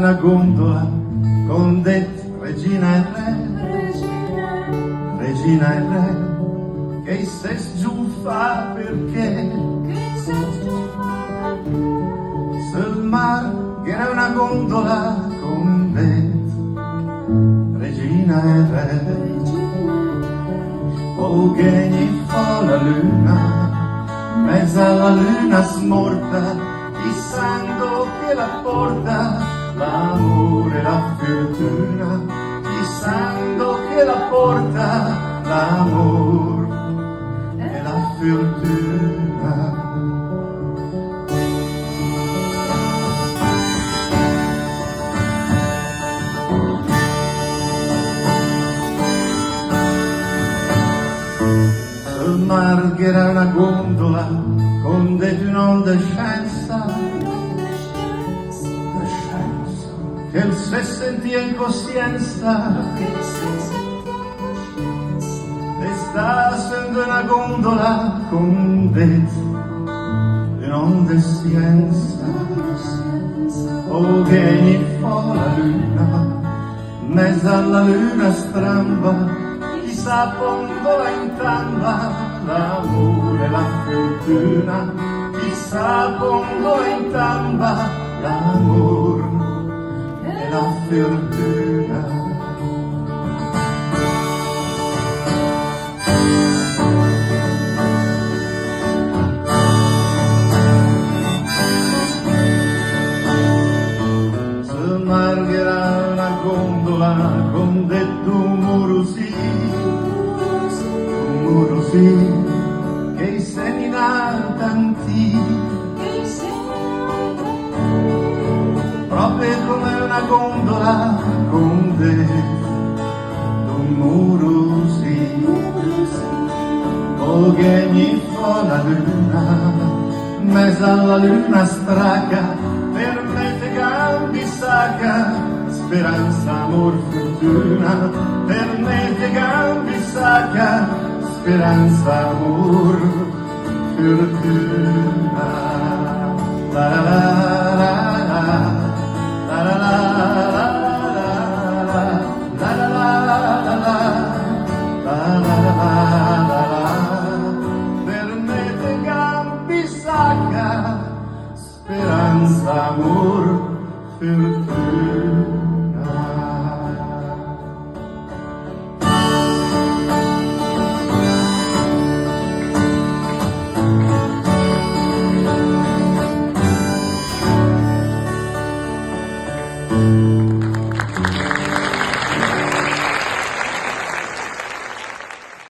una gondola con dentro Regina e Re, Regina e Re, che se sgiuffa perché sul mar che era una gondola con dentro Regina e Re, o che gli fa la luna, mezzo alla luna smorta, chissando che la porta l'amore e la fortuna, chissando che la porta l'amore e la fortuna. Sul mar che era una gondola con dentro un'onda scienza, che il se sentia in coscienza, e sta essendo una gondola con dentro un'onda scienza, o che gli fa la luna, mezzo alla luna stramba, chissà pondola in tamba, l'amore e la fortuna, chissà pondola in tamba, l'amore e la fortuna. Sul mar che era una gondola con detto murusi, che i seminari tanti, proprio come una gondola con dentro un muro sì, o che mi fa la luna, mezzo alla luna straca, per me te cambi sacca, speranza, amor, fortuna, per me te cambi sacca, speranza, amor, fortuna. La la la la la la la la, per me te cambi sacca, speranza, amor, fortuna.